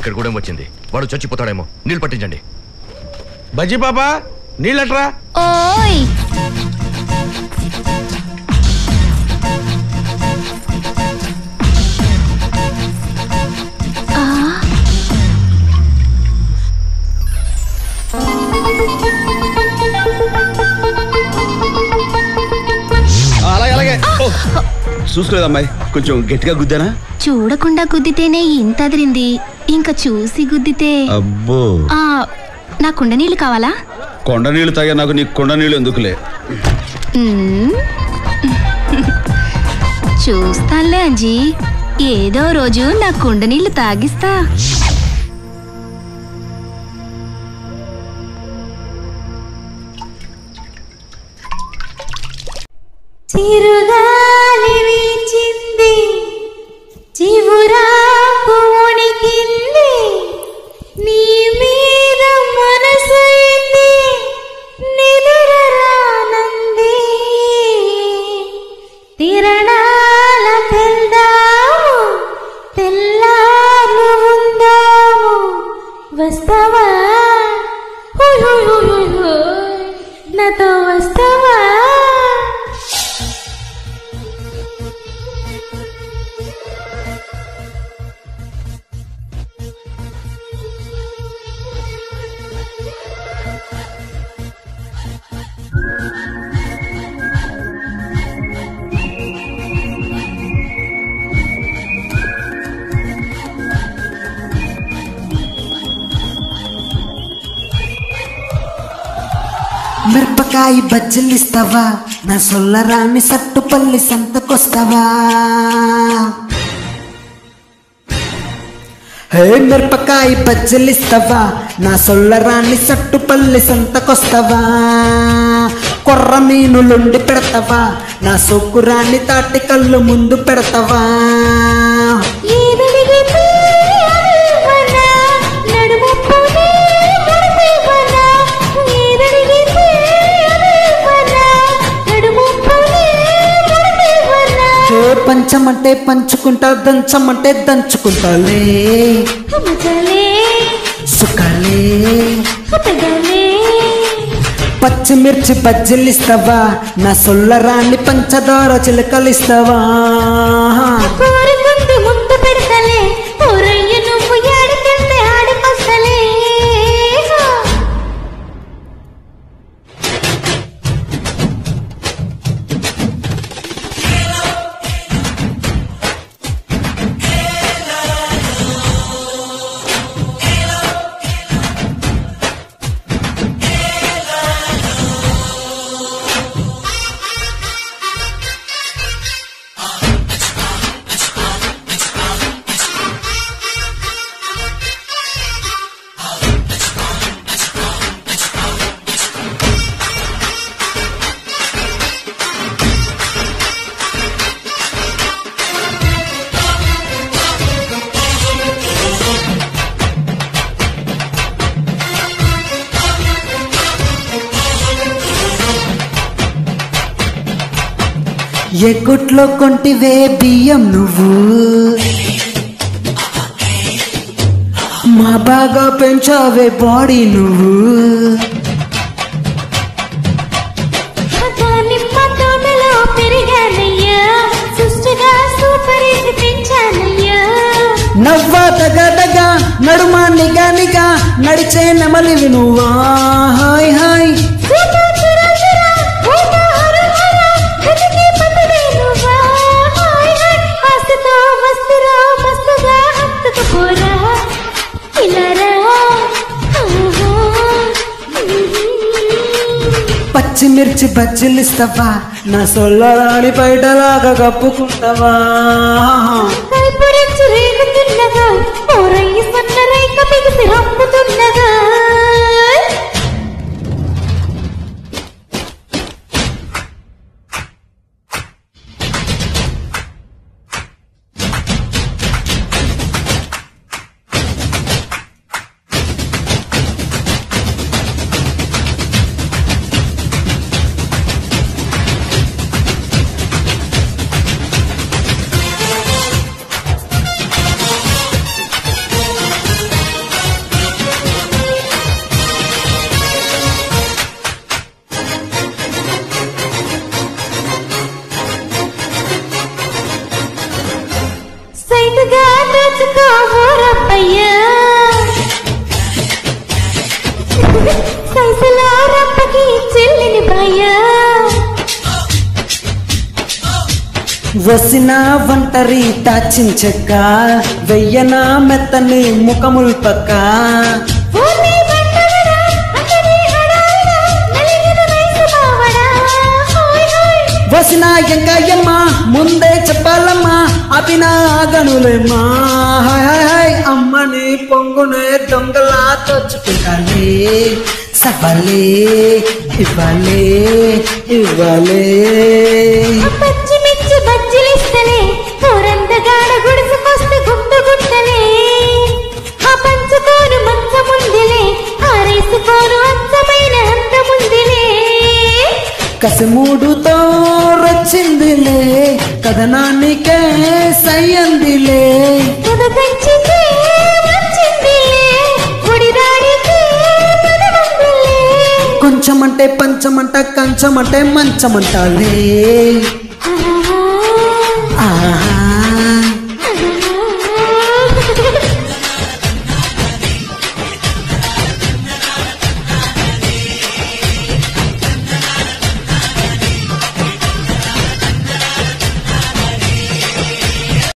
ఇక్కడ కూడా వచ్చింది. వాడు చచ్చిపోతాడేమో. నీళ్ళు పట్టించండి. బజ్జీ పాపా నీళ్ళట్రా. ఓయ్ అలాగే చూసుకోలేదు అమ్మాయి, కొంచెం గట్టిగా గుద్దానా? చూడకుండా గుద్దితేనే ఇంత అదిరింది, ఇంకా చూసి గుద్దితే. అబ్బో, నా కుండ నీళ్ళు కావాలా? కొండ నీళ్ళు తాగా నాకు నీ కొండ నీళ్ళు ఎందుకులే. చూస్తానులే అంజీ, ఏదో రోజు నా కుండ నీళ్ళు తాగిస్తా. చిరుగాలి వీచింది, చివురాకు వణికింది, నీ మీద మనసైంది, నిదురరానంది. తిరణాల తెల్దాము, తెల్లారు ఉందాము, వస్తావా నాతో వస్తావా? మిరపకాయ బజ్జీలిస్తావా, నా సొల్లరాని సట్టుపల్లి సంతకొస్తావా? హే మిరపకాయ బజ్జీలిస్తావా, నా సొల్లరాని సట్టుపల్లి సంతకొస్తావా? కొర్ర మీనులుండి పెడతావా, నా సొక్కురాని తాటి కళ్ళు ముందు పెడతావా? పంచమంటే పంచుకుంటా, దంచమంటే దంచుకుంటాలే, సుఖాలే. పచ్చిమిర్చి బజ్జీలిస్తావా, నా సొల్లరాన్ని పంచదార చిలకలిస్తావా? ముందు పెడతలే, నువ్వు ఏడుకెళ్తే ఆడికొస్తలే. ఏ కొట్లో కొంటివే బియ్యం నువ్వు, మా బాగా పెంచావే బాడీ నువ్వు. నవ్వా తగదగా నడుమా నిగా నడిచే నెమలివి నువ్వా? హాయ్ హాయ్ పచ్చిమిర్చి బజ్జీలిస్తావా, నా సొల్లరాని బయటలాగా కప్పుకుంటావా? చేసుకో ఊరబ్బయ్యా సైసులో రప్పకి చెల్లిని భయ్యా వసిన ఒంటరి తాచించక్క వెయ్యన మెత్తని ముఖముల్ పక్క వసిన ఎంకాయమ్మ ముందే చెప్పాలమ్మా అపిన ఆగనులేమ్మా అమ్మని పొంగునే దొంగలా తోచుకుంటాలే సవాలే ఇవ్వాలే ఇవ్వాలే పచ్చిమిర్చి బజ్జిలిస్తలే ఊరందగాడ గుడిసుకొస్తే గుండు గుట్టలే ఆ పంచుకోను మంచముందిలే ఆరేసుకోను అచ్చమైన అందముందిలే కసిమూడుతో రచ్చిందిలే కథనానికే సయ్యందిలే పెంచితే వచ్చిందిలే గుడిరాడికి కొంచెమంటే పంచమంట కంచమంటే మంచమంటాలే